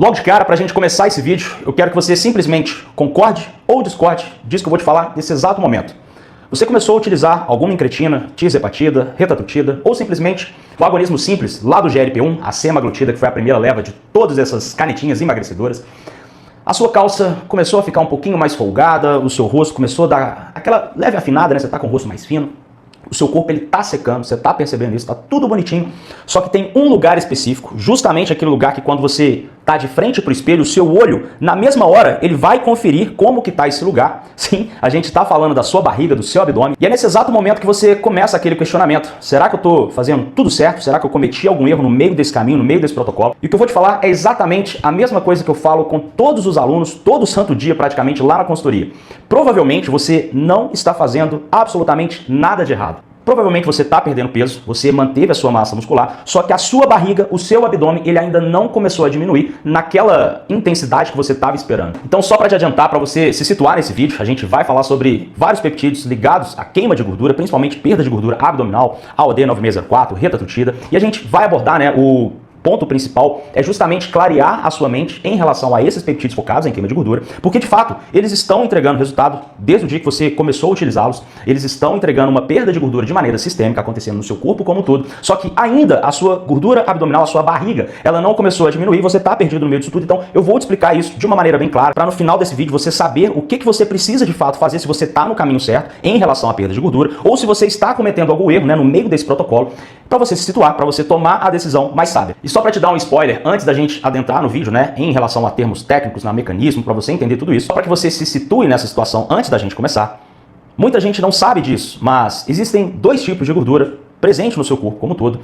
Logo de cara, para a gente começar esse vídeo, eu quero que você simplesmente concorde ou discorde disso que eu vou te falar nesse exato momento. Você começou a utilizar alguma incretina, tirzepatida, retatrutida ou simplesmente o agonismo simples lá do GLP-1, a semaglutida, que foi a primeira leva de todas essas canetinhas emagrecedoras. A sua calça começou a ficar um pouquinho mais folgada, o seu rosto começou a dar aquela leve afinada, né? Você tá com o rosto mais fino. O seu corpo ele tá secando, você tá percebendo isso, tá tudo bonitinho. Só que tem um lugar específico, justamente aquele lugar que quando você tá de frente pro espelho, o seu olho, na mesma hora, ele vai conferir como que tá esse lugar. Sim, a gente tá falando da sua barriga, do seu abdômen. E é nesse exato momento que você começa aquele questionamento. Será que eu tô fazendo tudo certo? Será que eu cometi algum erro no meio desse caminho, no meio desse protocolo? E o que eu vou te falar é exatamente a mesma coisa que eu falo com todos os alunos, todo santo dia praticamente lá na consultoria. Provavelmente você não está fazendo absolutamente nada de errado. Provavelmente você está perdendo peso, você manteve a sua massa muscular, só que a sua barriga, o seu abdômen, ele ainda não começou a diminuir naquela intensidade que você estava esperando. Então, só para te adiantar, para você se situar nesse vídeo, a gente vai falar sobre vários peptídeos ligados à queima de gordura, principalmente perda de gordura abdominal, AOD 9604, retatrutida, e a gente vai abordar, né, o ponto principal é justamente clarear a sua mente em relação a esses peptídeos focados em queima de gordura, porque de fato eles estão entregando resultado desde o dia que você começou a utilizá-los, eles estão entregando uma perda de gordura de maneira sistêmica acontecendo no seu corpo como um todo, só que ainda a sua gordura abdominal, a sua barriga, ela não começou a diminuir, você está perdido no meio disso tudo, então eu vou te explicar isso de uma maneira bem clara, para no final desse vídeo você saber o que você precisa de fato fazer, se você está no caminho certo em relação à perda de gordura, ou se você está cometendo algum erro, né, no meio desse protocolo, para você se situar, para você tomar a decisão mais sábia. E só para te dar um spoiler, antes da gente adentrar no vídeo, né, em relação a termos técnicos, na mecanismo, para você entender tudo isso, só para que você se situe nessa situação antes da gente começar. Muita gente não sabe disso, mas existem dois tipos de gordura presentes no seu corpo como um todo.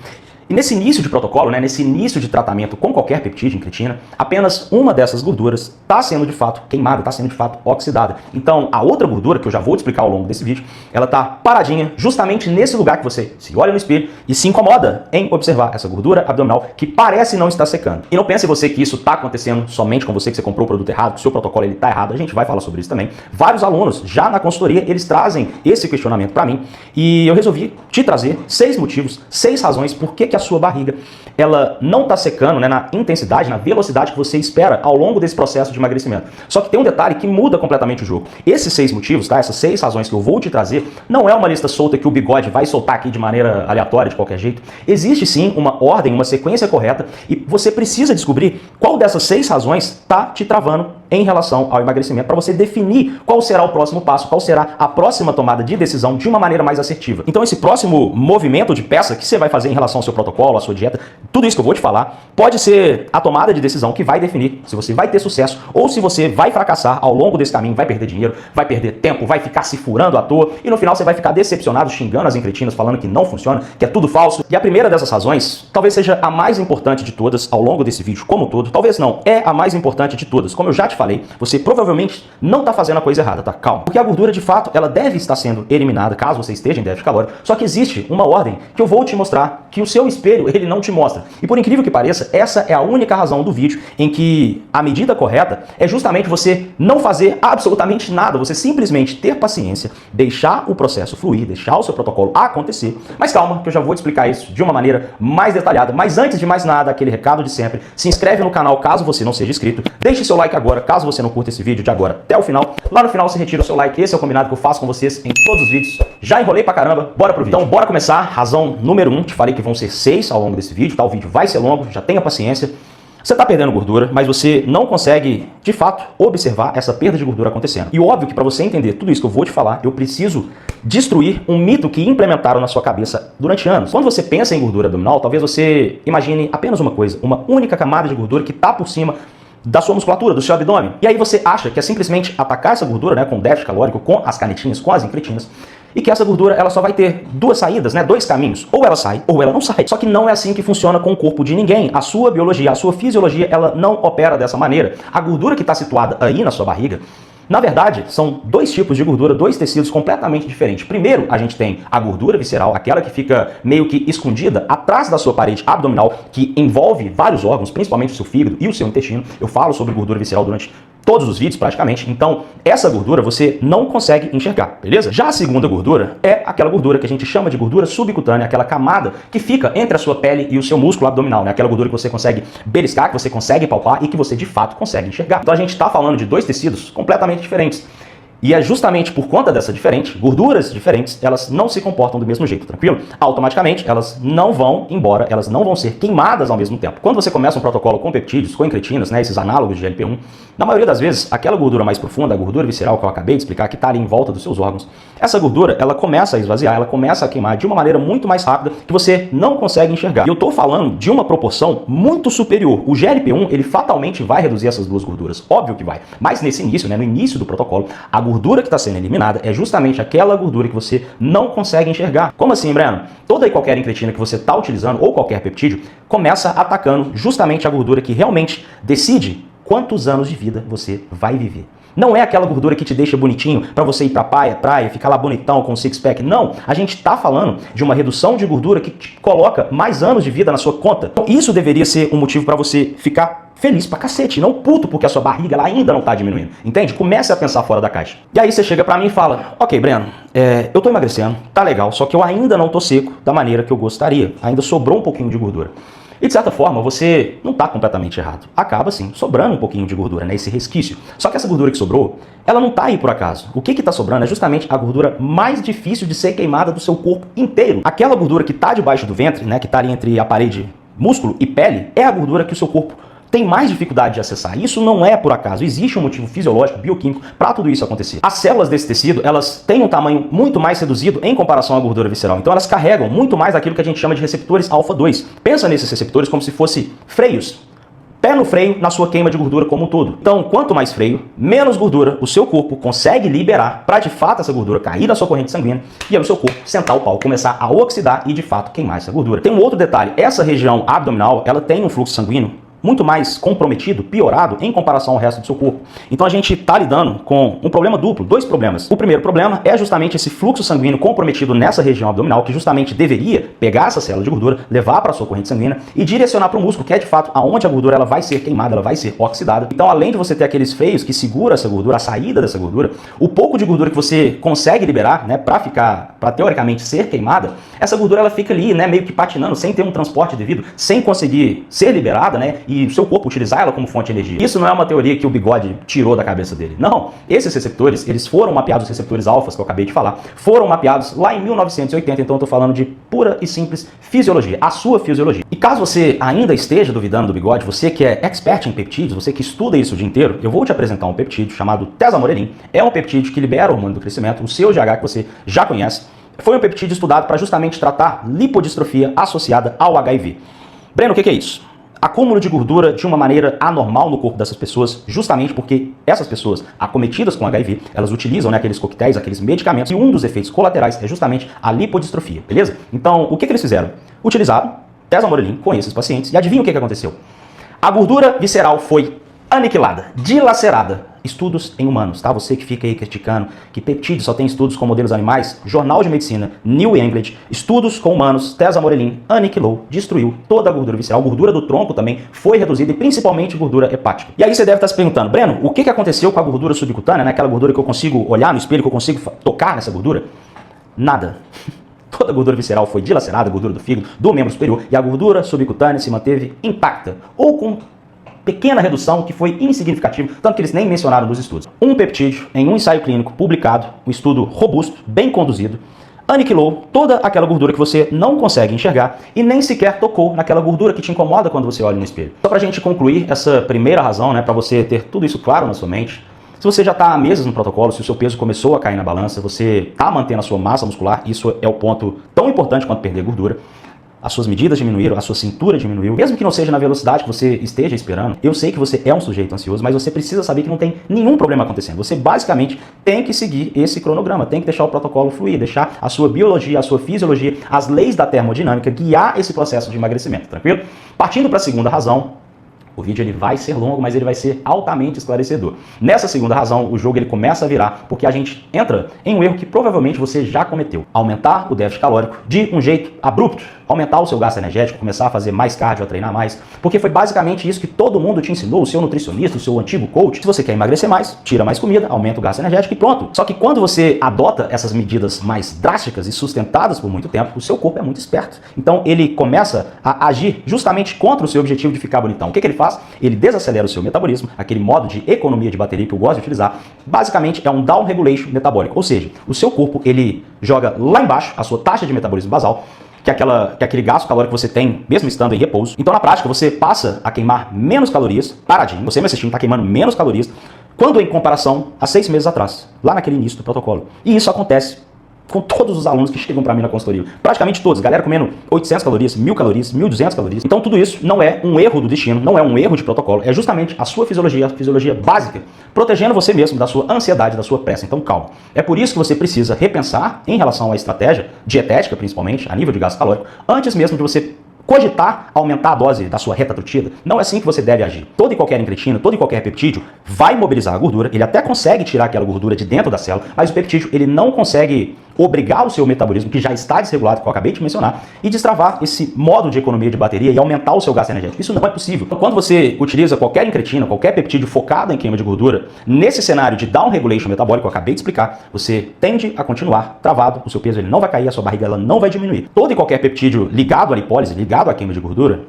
E nesse início de protocolo, né, nesse início de tratamento com qualquer peptídeo, incretina, apenas uma dessas gorduras está sendo de fato queimada, está sendo de fato oxidada. Então, a outra gordura, que eu já vou te explicar ao longo desse vídeo, ela está paradinha justamente nesse lugar que você se olha no espelho e se incomoda em observar essa gordura abdominal que parece não estar secando. E não pense você que isso está acontecendo somente com você, que você comprou o produto errado, que o seu protocolo está errado, a gente vai falar sobre isso também. Vários alunos, já na consultoria, eles trazem esse questionamento para mim e eu resolvi te trazer 6 motivos, 6 razões por que a sua barriga ela não está secando, né, na intensidade, na velocidade que você espera ao longo desse processo de emagrecimento. Só que tem um detalhe que muda completamente o jogo. Esses 6 motivos, tá? Essas 6 razões que eu vou te trazer, não é uma lista solta que o bigode vai soltar aqui de maneira aleatória, de qualquer jeito. Existe sim uma ordem, uma sequência correta e você precisa descobrir qual dessas 6 razões está te travando em relação ao emagrecimento, para você definir qual será o próximo passo, qual será a próxima tomada de decisão de uma maneira mais assertiva. Então esse próximo movimento de peça que você vai fazer em relação ao seu protocolo, à sua dieta, tudo isso que eu vou te falar, pode ser a tomada de decisão que vai definir se você vai ter sucesso ou se você vai fracassar ao longo desse caminho, vai perder dinheiro, vai perder tempo, vai ficar se furando à toa e no final você vai ficar decepcionado, xingando as incretinas, falando que não funciona, que é tudo falso. E a primeira dessas razões, talvez seja a mais importante de todas ao longo desse vídeo como um todo, talvez não, é a mais importante de todas. Como eu já te falei, você provavelmente não está fazendo a coisa errada, tá? Calma. Porque a gordura, de fato, ela deve estar sendo eliminada caso você esteja em déficit calórico. Só que existe uma ordem que eu vou te mostrar que o seu espelho, ele não te mostra. E por incrível que pareça, essa é a única razão do vídeo em que a medida correta é justamente você não fazer absolutamente nada, você simplesmente ter paciência, deixar o processo fluir, deixar o seu protocolo acontecer. Mas calma, que eu já vou te explicar isso de uma maneira mais detalhada. Mas antes de mais nada, aquele recado de sempre, se inscreve no canal caso você não seja inscrito, deixe seu like agora, caso você não curta esse vídeo de agora até o final. Lá no final você retira o seu like, esse é o combinado que eu faço com vocês em todos os vídeos. Já enrolei pra caramba, bora pro vídeo. Então bora começar. Razão número 1, te falei que vão ser 6 ao longo desse vídeo, tá? O vídeo vai ser longo, já tenha paciência. Você está perdendo gordura, mas você não consegue, de fato, observar essa perda de gordura acontecendo. E óbvio que para você entender tudo isso que eu vou te falar, eu preciso destruir um mito que implementaram na sua cabeça durante anos. Quando você pensa em gordura abdominal, talvez você imagine apenas uma coisa, uma única camada de gordura que está por cima da sua musculatura, do seu abdômen. E aí você acha que é simplesmente atacar essa gordura, né, com déficit calórico, com as canetinhas, com as incretinas, e que essa gordura ela só vai ter 2 saídas, né, 2 caminhos. Ou ela sai, ou ela não sai. Só que não é assim que funciona com o corpo de ninguém. A sua biologia, a sua fisiologia, ela não opera dessa maneira. A gordura que está situada aí na sua barriga, na verdade, são 2 tipos de gordura, 2 tecidos completamente diferentes. Primeiro, a gente tem a gordura visceral, aquela que fica meio que escondida atrás da sua parede abdominal, que envolve vários órgãos, principalmente o seu fígado e o seu intestino. Eu falo sobre gordura visceral durante todos os vídeos praticamente, então essa gordura você não consegue enxergar, beleza? Já a segunda gordura é aquela gordura que a gente chama de gordura subcutânea, aquela camada que fica entre a sua pele e o seu músculo abdominal, né? Aquela gordura que você consegue beliscar, que você consegue palpar e que você de fato consegue enxergar. Então a gente está falando de dois tecidos completamente diferentes. E é justamente por conta dessa gorduras diferentes, elas não se comportam do mesmo jeito, tranquilo? Automaticamente, elas não vão embora, elas não vão ser queimadas ao mesmo tempo. Quando você começa um protocolo com peptídeos, com incretinas, né, esses análogos de GLP-1, na maioria das vezes, aquela gordura mais profunda, a gordura visceral que eu acabei de explicar, que está ali em volta dos seus órgãos, essa gordura, ela começa a esvaziar, ela começa a queimar de uma maneira muito mais rápida que você não consegue enxergar. E eu estou falando de uma proporção muito superior. O GLP-1, ele fatalmente vai reduzir essas duas gorduras, óbvio que vai. Mas nesse início, né, no início do protocolo, a gordura que está sendo eliminada é justamente aquela gordura que você não consegue enxergar. Como assim, Breno? Toda e qualquer incretina que você está utilizando, ou qualquer peptídeo, começa atacando justamente a gordura que realmente decide quantos anos de vida você vai viver. Não é aquela gordura que te deixa bonitinho para você ir pra praia, ficar lá bonitão com o six-pack. Não, a gente tá falando de uma redução de gordura que te coloca mais anos de vida na sua conta. Então, isso deveria ser um motivo para você ficar feliz pra cacete, não puto porque a sua barriga ela ainda não tá diminuindo. Entende? Comece a pensar fora da caixa. E aí você chega pra mim e fala, ok, Breno, eu tô emagrecendo, tá legal, só que eu ainda não tô seco da maneira que eu gostaria. Ainda sobrou um pouquinho de gordura. E de certa forma, você não está completamente errado. Acaba, sim, sobrando um pouquinho de gordura, né? Esse resquício. Só que essa gordura que sobrou, ela não está aí por acaso. O que está sobrando é justamente a gordura mais difícil de ser queimada do seu corpo inteiro. Aquela gordura que está debaixo do ventre, né? Que está ali entre a parede músculo e pele, é a gordura que o seu corpo tem mais dificuldade de acessar. Isso não é por acaso. Existe um motivo fisiológico, bioquímico, para tudo isso acontecer. As células desse tecido, elas têm um tamanho muito mais reduzido em comparação à gordura visceral. Então elas carregam muito mais aquilo que a gente chama de receptores alfa-2. Pensa nesses receptores como se fossem freios. Pé no freio na sua queima de gordura como um todo. Então, quanto mais freio, menos gordura o seu corpo consegue liberar para de fato essa gordura cair na sua corrente sanguínea e aí o seu corpo sentar o pau, começar a oxidar e de fato queimar essa gordura. Tem um outro detalhe, essa região abdominal, ela tem um fluxo sanguíneo muito mais comprometido, piorado, em comparação ao resto do seu corpo. Então a gente está lidando com um problema duplo, dois problemas. O primeiro problema é justamente esse fluxo sanguíneo comprometido nessa região abdominal, que justamente deveria pegar essa célula de gordura, levar para a sua corrente sanguínea e direcionar para o músculo, que é de fato aonde a gordura ela vai ser queimada, ela vai ser oxidada. Então, além de você ter aqueles freios que segura essa gordura, a saída dessa gordura, o pouco de gordura que você consegue liberar, né, para teoricamente ser queimada, essa gordura ela fica ali, né, meio que patinando, sem ter um transporte devido, sem conseguir ser liberada, né, e o seu corpo utilizar ela como fonte de energia. Isso não é uma teoria que o Bigode tirou da cabeça dele. Não. Esses receptores, eles foram mapeados, os receptores alfas que eu acabei de falar, foram mapeados lá em 1980, então eu tô falando de pura e simples fisiologia, a sua fisiologia. E caso você ainda esteja duvidando do Bigode, você que é expert em peptídeos, você que estuda isso o dia inteiro, eu vou te apresentar um peptídeo chamado tesamorelin. É um peptídeo que libera o hormônio do crescimento, o seu GH que você já conhece. Foi um peptídeo estudado para justamente tratar lipodistrofia associada ao HIV. Breno, o que é isso? Acúmulo de gordura de uma maneira anormal no corpo dessas pessoas, justamente porque essas pessoas acometidas com HIV, elas utilizam, né, aqueles coquetéis, aqueles medicamentos, e um dos efeitos colaterais é justamente a lipodistrofia, beleza? Então, o que eles fizeram? Utilizaram tesamorelin com esses pacientes, e adivinha o que aconteceu? A gordura visceral foi aniquilada, dilacerada. Estudos em humanos, tá? Você que fica aí criticando que peptídeo só tem estudos com modelos animais, Jornal de Medicina, New England, estudos com humanos, tesamorelin aniquilou, destruiu toda a gordura visceral, a gordura do tronco também foi reduzida e principalmente gordura hepática. E aí você deve estar se perguntando, Breno, o que aconteceu com a gordura subcutânea, né? Aquela gordura que eu consigo olhar no espelho, que eu consigo tocar nessa gordura? Nada. Toda a gordura visceral foi dilacerada, a gordura do fígado, do membro superior, e a gordura subcutânea se manteve intacta, ou com pequena redução que foi insignificativa, tanto que eles nem mencionaram nos estudos. Um peptídeo, em um ensaio clínico publicado, um estudo robusto, bem conduzido, aniquilou toda aquela gordura que você não consegue enxergar e nem sequer tocou naquela gordura que te incomoda quando você olha no espelho. Só pra gente concluir essa primeira razão, né, pra você ter tudo isso claro na sua mente, se você já está há meses no protocolo, se o seu peso começou a cair na balança, você está mantendo a sua massa muscular, isso é o ponto tão importante quanto perder gordura, as suas medidas diminuíram, a sua cintura diminuiu, mesmo que não seja na velocidade que você esteja esperando, eu sei que você é um sujeito ansioso, mas você precisa saber que não tem nenhum problema acontecendo. Você basicamente tem que seguir esse cronograma, tem que deixar o protocolo fluir, deixar a sua biologia, a sua fisiologia, as leis da termodinâmica guiar esse processo de emagrecimento, tranquilo? Partindo para a segunda razão, o vídeo ele vai ser longo, mas ele vai ser altamente esclarecedor. Nessa segunda razão, o jogo ele começa a virar porque a gente entra em um erro que provavelmente você já cometeu. Aumentar o déficit calórico de um jeito abrupto, aumentar o seu gasto energético, começar a fazer mais cardio, a treinar mais, porque foi basicamente isso que todo mundo te ensinou, o seu nutricionista, o seu antigo coach. Se você quer emagrecer mais, tira mais comida, aumenta o gasto energético e pronto. Só que quando você adota essas medidas mais drásticas e sustentadas por muito tempo, o seu corpo é muito esperto. Então ele começa a agir justamente contra o seu objetivo de ficar bonitão. O que ele faz? Ele desacelera o seu metabolismo, aquele modo de economia de bateria que eu gosto de utilizar, basicamente é um down regulation metabólico, ou seja, o seu corpo ele joga lá embaixo a sua taxa de metabolismo basal, que é aquele gasto calórico que você tem mesmo estando em repouso. Então na prática você passa a queimar menos calorias, paradinho, você me assistindo está queimando menos calorias, quando em comparação a 6 meses atrás, lá naquele início do protocolo. E isso acontece com todos os alunos que chegam para mim na consultoria. Praticamente todos, galera comendo 800 calorias, 1000 calorias, 1200 calorias. Então tudo isso não é um erro do destino, não é um erro de protocolo, é justamente a sua fisiologia, a fisiologia básica, protegendo você mesmo da sua ansiedade, da sua pressa. Então calma. É por isso que você precisa repensar em relação à estratégia dietética, principalmente, a nível de gasto calórico, antes mesmo de você cogitar aumentar a dose da sua retatrutida. Não é assim que você deve agir. Todo e qualquer incretina, todo e qualquer peptídeo vai mobilizar a gordura, ele até consegue tirar aquela gordura de dentro da célula, mas o peptídeo ele não consegue obrigar o seu metabolismo, que já está desregulado, que eu acabei de mencionar, e destravar esse modo de economia de bateria e aumentar o seu gasto energético. Isso não é possível. Então, quando você utiliza qualquer incretina, qualquer peptídeo focado em queima de gordura, nesse cenário de down regulation metabólico que eu acabei de explicar, você tende a continuar travado, o seu peso ele não vai cair, a sua barriga ela não vai diminuir. Todo e qualquer peptídeo ligado à lipólise, ligado à queima de gordura,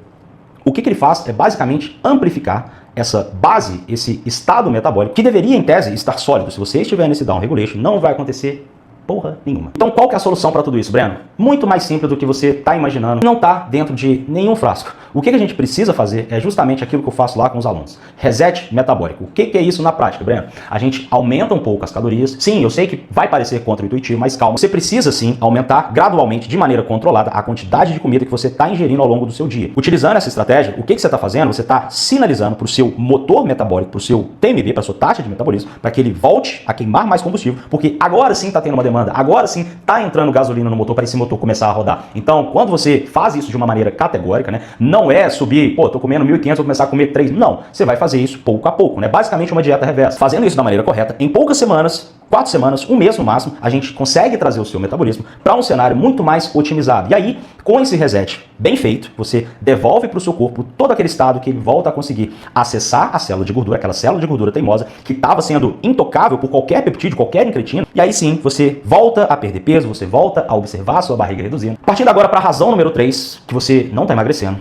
o que ele faz é basicamente amplificar essa base, esse estado metabólico, que deveria, em tese, estar sólido. Se você estiver nesse down regulation, não vai acontecer porra nenhuma. Então qual que é a solução para tudo isso, Breno? Muito mais simples do que você está imaginando. Não está dentro de nenhum frasco. O que a gente precisa fazer é justamente aquilo que eu faço lá com os alunos. Reset metabólico. O que é isso na prática, Breno? A gente aumenta um pouco as calorias. Sim, eu sei que vai parecer contra-intuitivo, mas calma. Você precisa sim aumentar gradualmente, de maneira controlada, a quantidade de comida que você está ingerindo ao longo do seu dia. Utilizando essa estratégia, o que você está fazendo? Você está sinalizando para o seu motor metabólico, para o seu TMB, para a sua taxa de metabolismo, para que ele volte a queimar mais combustível, porque agora sim está tendo uma demanda. Agora sim está entrando gasolina no motor para esse motor começar a rodar. Então, quando você faz isso de uma maneira categórica, né, não é subir, pô, tô comendo 1.500, vou começar a comer 3. Não, você vai fazer isso pouco a pouco, né? Basicamente uma dieta reversa. Fazendo isso da maneira correta, em poucas semanas, 4 semanas, 1 mês no máximo, a gente consegue trazer o seu metabolismo para um cenário muito mais otimizado. E aí, com esse reset bem feito, você devolve para o seu corpo todo aquele estado que ele volta a conseguir acessar a célula de gordura, aquela célula de gordura teimosa que estava sendo intocável por qualquer peptídeo, qualquer incretina. E aí sim, você volta a perder peso, você volta a observar a sua barriga reduzindo. Partindo agora para a razão número 3, que você não está emagrecendo.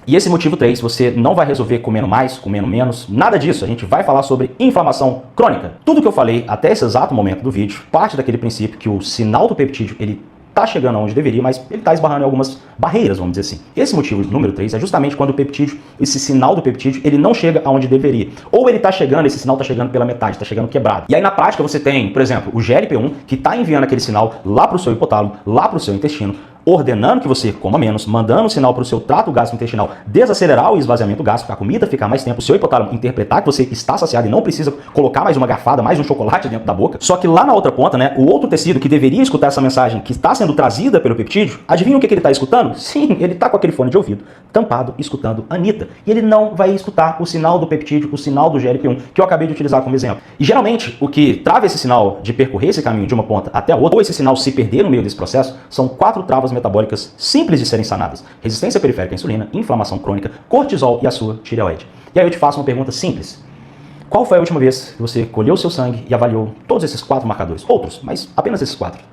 E esse motivo 3, você não vai resolver comendo mais, comendo menos, nada disso. A gente vai falar sobre inflamação crônica. Tudo que eu falei até esse exato momento do vídeo parte daquele princípio que o sinal do peptídeo, ele tá chegando aonde deveria, mas ele tá esbarrando em algumas barreiras, vamos dizer assim. Esse motivo número 3 é justamente quando o peptídeo, esse sinal do peptídeo, ele não chega aonde deveria. Ou ele tá chegando, esse sinal tá chegando pela metade, tá chegando quebrado. E aí na prática você tem, por exemplo, o GLP-1 que tá enviando aquele sinal lá pro seu hipotálamo, lá pro seu intestino, ordenando que você coma menos, mandando um sinal para o seu trato gastrointestinal desacelerar o esvaziamento gástrico, a comida ficar mais tempo, o seu hipotálamo interpretar que você está saciado e não precisa colocar mais uma garfada, mais um chocolate dentro da boca. Só que lá na outra ponta, né, o outro tecido que deveria escutar essa mensagem que está sendo trazida pelo peptídeo, adivinha o que ele está escutando? Sim, ele está com aquele fone de ouvido tampado, escutando Anitta. E ele não vai escutar o sinal do peptídeo, o sinal do GLP-1, que eu acabei de utilizar como exemplo. E geralmente, o que trava esse sinal de percorrer esse caminho de uma ponta até a outra, ou esse sinal se perder no meio desse processo, são 4 travas metabólicas simples de serem sanadas: resistência periférica à insulina, inflamação crônica, cortisol e a sua tireoide. E aí eu te faço uma pergunta simples. Qual foi a última vez que você colheu seu sangue e avaliou todos esses 4 marcadores? Outros, mas apenas esses 4.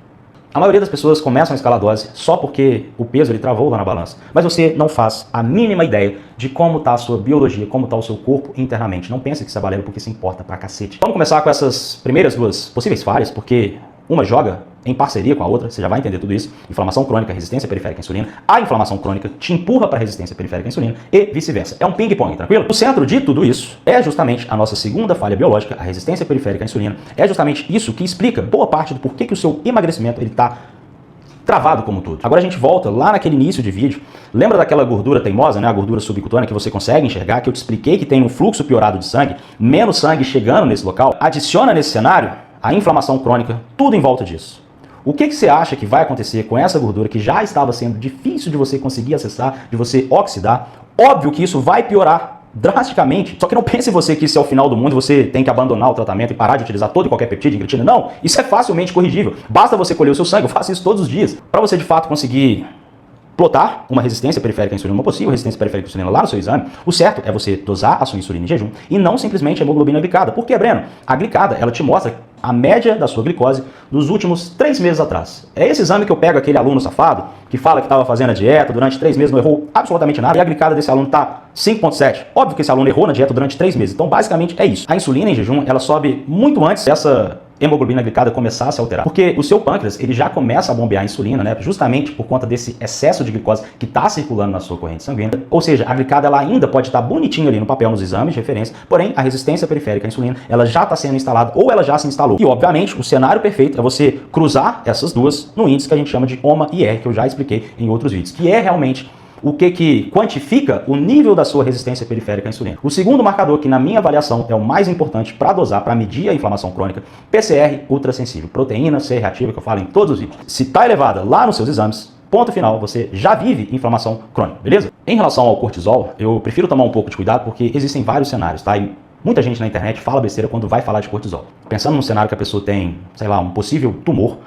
A maioria das pessoas começam a escalar a dose só porque o peso ele travou lá na balança. Mas você não faz a mínima ideia de como está a sua biologia, como está o seu corpo internamente. Não pense que isso é balela, porque isso importa pra cacete. Vamos começar com essas primeiras 2 possíveis falhas, porque uma joga em parceria com a outra, você já vai entender tudo isso. Inflamação crônica, resistência periférica à insulina. A inflamação crônica te empurra para a resistência periférica à insulina e vice-versa. É um ping-pong, tranquilo? O centro de tudo isso é justamente a nossa segunda falha biológica, a resistência periférica à insulina. É justamente isso que explica boa parte do porquê que o seu emagrecimento ele está travado como tudo. Agora a gente volta lá naquele início de vídeo. Lembra daquela gordura teimosa, né? A gordura subcutânea que você consegue enxergar, que eu te expliquei que tem um fluxo piorado de sangue, menos sangue chegando nesse local? Adiciona nesse cenário a inflamação crônica, tudo em volta disso. O que você acha que vai acontecer com essa gordura que já estava sendo difícil de você conseguir acessar, de você oxidar? Óbvio que isso vai piorar drasticamente. Só que não pense você que isso é o final do mundo, você tem que abandonar o tratamento e parar de utilizar todo e qualquer peptídeo, incretina. Não, isso é facilmente corrigível. Basta você colher o seu sangue, eu faço isso todos os dias, para você de fato conseguir plotar uma resistência periférica à insulina, uma possível resistência periférica à insulina lá no seu exame, o certo é você dosar a sua insulina em jejum e não simplesmente a hemoglobina glicada. Por quê, Breno? A glicada, ela te mostra a média da sua glicose dos últimos 3 meses atrás. É esse exame que eu pego aquele aluno safado que fala que estava fazendo a dieta durante 3 meses, não errou absolutamente nada, e a glicada desse aluno está 5,7. Óbvio que esse aluno errou na dieta durante 3 meses. Então, basicamente, é isso. A insulina em jejum, ela sobe muito antes dessa hemoglobina glicada começar a se alterar. Porque o seu pâncreas, ele já começa a bombear a insulina, né? Justamente por conta desse excesso de glicose que está circulando na sua corrente sanguínea. Ou seja, a glicada, ela ainda pode estar bonitinha ali no papel, nos exames de referência, porém, a resistência periférica à insulina, ela já está sendo instalada ou ela já se instalou. E, obviamente, o cenário perfeito é você cruzar essas duas no índice que a gente chama de OMA e R, que eu já expliquei em outros vídeos, que é realmente o que quantifica o nível da sua resistência periférica à insulina. O segundo marcador, que na minha avaliação é o mais importante para dosar, para medir a inflamação crônica, PCR ultrassensível, proteína C reativa, que eu falo em todos os vídeos. Se está elevada lá nos seus exames, ponto final, você já vive inflamação crônica, beleza? Em relação ao cortisol, eu prefiro tomar um pouco de cuidado porque existem vários cenários, tá? E muita gente na internet fala besteira quando vai falar de cortisol. Pensando num cenário que a pessoa tem, sei lá, um possível tumor,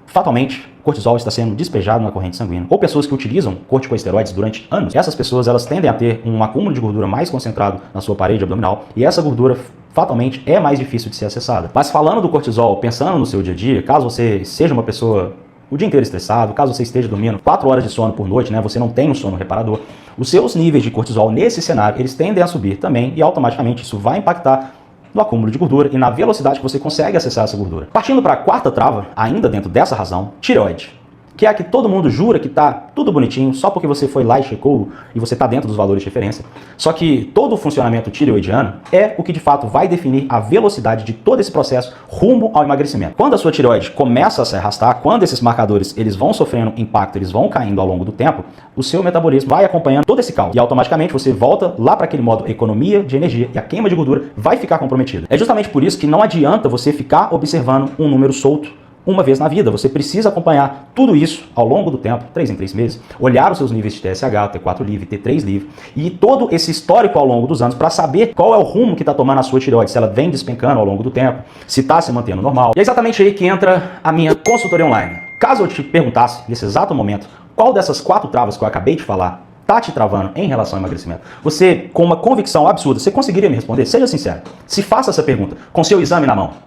fatalmente, cortisol está sendo despejado na corrente sanguínea. Ou pessoas que utilizam corticosteroides durante anos. Essas pessoas, elas tendem a ter um acúmulo de gordura mais concentrado na sua parede abdominal e essa gordura fatalmente é mais difícil de ser acessada. Mas falando do cortisol, pensando no seu dia a dia, caso você seja uma pessoa o dia inteiro estressado, caso você esteja dormindo 4 horas de sono por noite, né, você não tem um sono reparador, os seus níveis de cortisol nesse cenário, eles tendem a subir também e automaticamente isso vai impactar no acúmulo de gordura e na velocidade que você consegue acessar essa gordura. Partindo para a quarta trava, ainda dentro dessa razão, tireoide, que é a que todo mundo jura que tá tudo bonitinho só porque você foi lá e checou e você tá dentro dos valores de referência. Só que todo o funcionamento tireoidiano é o que de fato vai definir a velocidade de todo esse processo rumo ao emagrecimento. Quando a sua tireoide começa a se arrastar, quando esses marcadores eles vão sofrendo impacto, eles vão caindo ao longo do tempo, o seu metabolismo vai acompanhando todo esse caos e automaticamente você volta lá para aquele modo economia de energia e a queima de gordura vai ficar comprometida. É justamente por isso que não adianta você ficar observando um número solto uma vez na vida. Você precisa acompanhar tudo isso ao longo do tempo, 3 em 3 meses, olhar os seus níveis de TSH, T4 livre, T3 livre, e todo esse histórico ao longo dos anos para saber qual é o rumo que está tomando a sua tireoide, se ela vem despencando ao longo do tempo, se está se mantendo normal. E é exatamente aí que entra a minha consultoria online. Caso eu te perguntasse, nesse exato momento, qual dessas 4 travas que eu acabei de falar tá te travando em relação ao emagrecimento, você, com uma convicção absurda, você conseguiria me responder? Seja sincero. Se faça essa pergunta com seu exame na mão.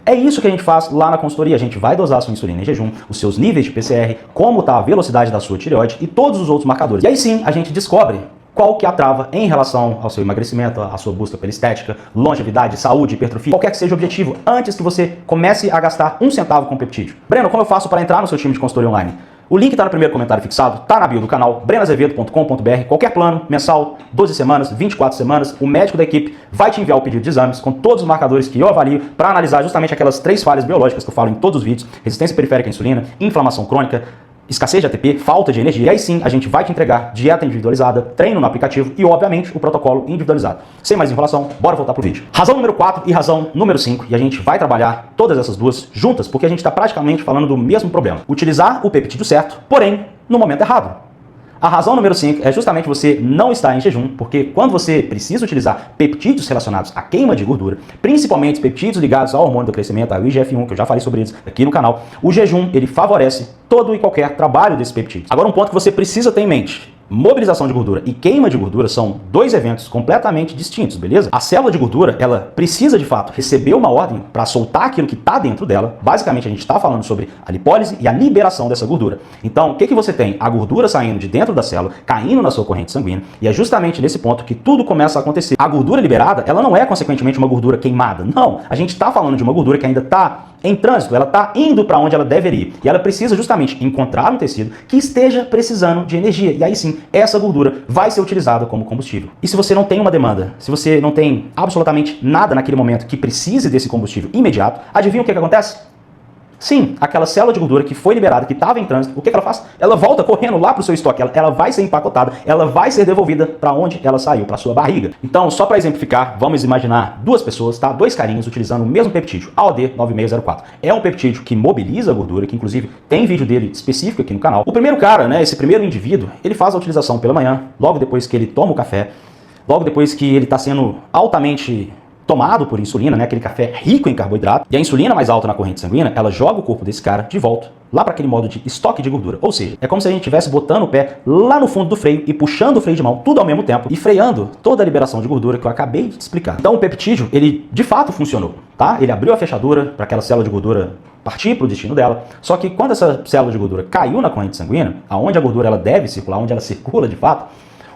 É isso que a gente faz lá na consultoria. A gente vai dosar a sua insulina em jejum, os seus níveis de PCR, como está a velocidade da sua tireoide e todos os outros marcadores. E aí sim, a gente descobre qual que é a trava em relação ao seu emagrecimento, à sua busca pela estética, longevidade, saúde, hipertrofia, qualquer que seja o objetivo, antes que você comece a gastar 1 centavo com peptídeo. Breno, como eu faço para entrar no seu time de consultoria online? O link está no primeiro comentário fixado, está na bio do canal, brenazevedo.com.br, qualquer plano, mensal, 12 semanas, 24 semanas, o médico da equipe vai te enviar o pedido de exames com todos os marcadores que eu avalio para analisar justamente aquelas 3 falhas biológicas que eu falo em todos os vídeos, resistência periférica à insulina, inflamação crônica, escassez de ATP, falta de energia, e aí sim a gente vai te entregar dieta individualizada, treino no aplicativo e, obviamente, o protocolo individualizado. Sem mais enrolação, bora voltar pro vídeo. Razão número 4 e razão número 5, e a gente vai trabalhar todas essas duas juntas, porque a gente está praticamente falando do mesmo problema. Utilizar o peptídeo certo, porém, no momento errado. A razão número 5 é justamente você não estar em jejum, porque quando você precisa utilizar peptídeos relacionados à queima de gordura, principalmente peptídeos ligados ao hormônio do crescimento, ao IGF-1, que eu já falei sobre eles aqui no canal, o jejum, ele favorece todo e qualquer trabalho desses peptídeos. Agora, um ponto que você precisa ter em mente: mobilização de gordura e queima de gordura são 2 eventos completamente distintos, beleza? A célula de gordura, ela precisa de fato receber uma ordem para soltar aquilo que está dentro dela. Basicamente, a gente está falando sobre a lipólise e a liberação dessa gordura. Então, o que você tem? A gordura saindo de dentro da célula, caindo na sua corrente sanguínea, e é justamente nesse ponto que tudo começa a acontecer. A gordura liberada, ela não é consequentemente uma gordura queimada. Não, a gente está falando de uma gordura que ainda está em trânsito, ela está indo para onde ela deveria ir. E ela precisa justamente encontrar um tecido que esteja precisando de energia. E aí sim, essa gordura vai ser utilizada como combustível. E se você não tem uma demanda, se você não tem absolutamente nada naquele momento que precise desse combustível imediato, adivinha o que acontece? Sim, aquela célula de gordura que foi liberada, que estava em trânsito, o que ela faz? Ela volta correndo lá para o seu estoque, ela vai ser empacotada, ela vai ser devolvida para onde ela saiu, para sua barriga. Então, só para exemplificar, vamos imaginar 2 pessoas, tá? 2 carinhos utilizando o mesmo peptídeo, AOD 9604. É um peptídeo que mobiliza a gordura, que inclusive tem vídeo dele específico aqui no canal. O primeiro cara, né, esse primeiro indivíduo, ele faz a utilização pela manhã, logo depois que ele toma o café, logo depois que ele está sendo altamente tomado por insulina, né, aquele café rico em carboidrato, e a insulina mais alta na corrente sanguínea, ela joga o corpo desse cara de volta lá para aquele modo de estoque de gordura. Ou seja, é como se a gente estivesse botando o pé lá no fundo do freio e puxando o freio de mão, tudo ao mesmo tempo, e freando toda a liberação de gordura que eu acabei de explicar. Então o peptídeo, ele de fato funcionou, tá? Ele abriu a fechadura para aquela célula de gordura partir para o destino dela. Só que quando essa célula de gordura caiu na corrente sanguínea, aonde a gordura ela deve circular, onde ela circula de fato,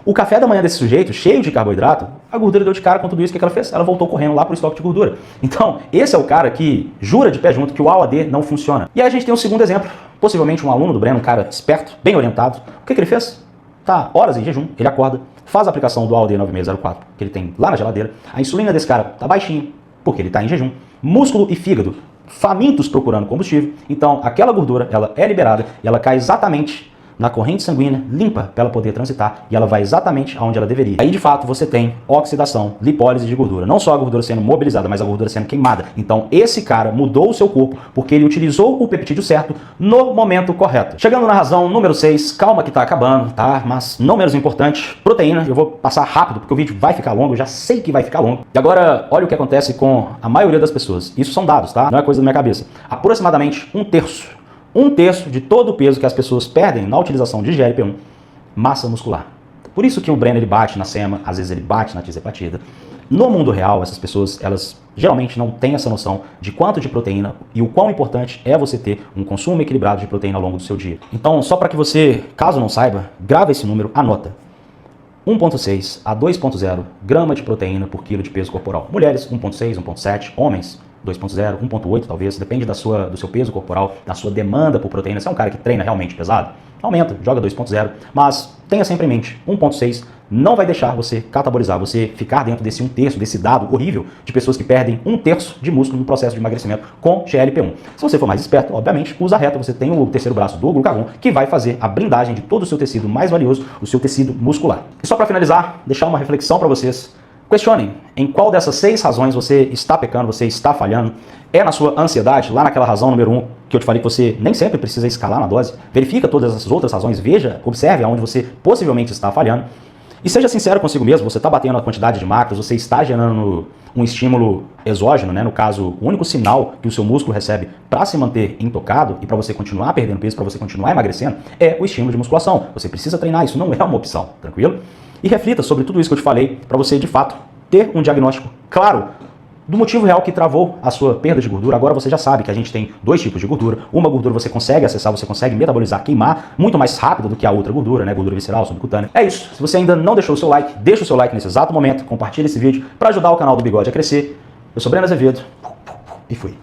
o café da manhã desse sujeito, cheio de carboidrato, a gordura deu de cara com tudo isso. O que ela fez? Ela voltou correndo lá para o estoque de gordura. Então, esse é o cara que jura de pé junto que o AOAD não funciona. E aí a gente tem um segundo exemplo, possivelmente um aluno do Breno, um cara esperto, bem orientado. O que ele fez? Tá horas em jejum, ele acorda, faz a aplicação do AOD 9604, que ele tem lá na geladeira. A insulina desse cara tá baixinha, porque ele tá em jejum. Músculo e fígado famintos procurando combustível. Então, aquela gordura, ela é liberada e ela cai exatamente na corrente sanguínea limpa para ela poder transitar e ela vai exatamente aonde ela deveria. Aí, de fato, você tem oxidação, lipólise de gordura. Não só a gordura sendo mobilizada, mas a gordura sendo queimada. Então, esse cara mudou o seu corpo porque ele utilizou o peptídeo certo no momento correto. Chegando na razão número 6, calma que tá acabando, tá? Mas não menos importante, proteína. Eu vou passar rápido porque o vídeo vai ficar longo, eu já sei que vai ficar longo. E agora, olha o que acontece com a maioria das pessoas. Isso são dados, tá? Não é coisa da minha cabeça. Aproximadamente um terço de todo o peso que as pessoas perdem na utilização de GLP-1, massa muscular. Por isso que o Breno ele bate na sema, às vezes ele bate na tirzepatida. No mundo real, essas pessoas, elas geralmente não têm essa noção de quanto de proteína e o quão importante é você ter um consumo equilibrado de proteína ao longo do seu dia. Então, só para que você, caso não saiba, grava esse número, anota. 1,6 a 2,0 grama de proteína por quilo de peso corporal. Mulheres, 1,6, 1,7. Homens, 2,0, 1,8 talvez, depende do seu peso corporal, da sua demanda por proteína. Se é um cara que treina realmente pesado, aumenta, joga 2,0, mas tenha sempre em mente, 1,6 não vai deixar você catabolizar, você ficar dentro desse 1/3, desse dado horrível de pessoas que perdem 1/3 de músculo no processo de emagrecimento com GLP-1. Se você for mais esperto, obviamente, usa a reta, você tem o terceiro braço do glucagon, que vai fazer a blindagem de todo o seu tecido mais valioso, o seu tecido muscular. E só para finalizar, deixar uma reflexão para vocês. Questionem em qual dessas 6 razões você está pecando, você está falhando. É na sua ansiedade, lá naquela razão número 1, que eu te falei que você nem sempre precisa escalar na dose. Verifica todas essas outras razões, veja, observe aonde você possivelmente está falhando. E seja sincero consigo mesmo, você está batendo a quantidade de macros, você está gerando um estímulo exógeno, né? No caso, o único sinal que o seu músculo recebe para se manter intocado e para você continuar perdendo peso, para você continuar emagrecendo, é o estímulo de musculação. Você precisa treinar, isso não é uma opção, tranquilo? E reflita sobre tudo isso que eu te falei para você, de fato, ter um diagnóstico claro do motivo real que travou a sua perda de gordura. Agora você já sabe que a gente tem 2 tipos de gordura. Uma gordura você consegue acessar, você consegue metabolizar, queimar muito mais rápido do que a outra gordura, né? Gordura visceral, subcutânea. É isso. Se você ainda não deixou o seu like, deixa o seu like nesse exato momento, compartilha esse vídeo para ajudar o canal do Bigode a crescer. Eu sou Breno Azevedo e fui.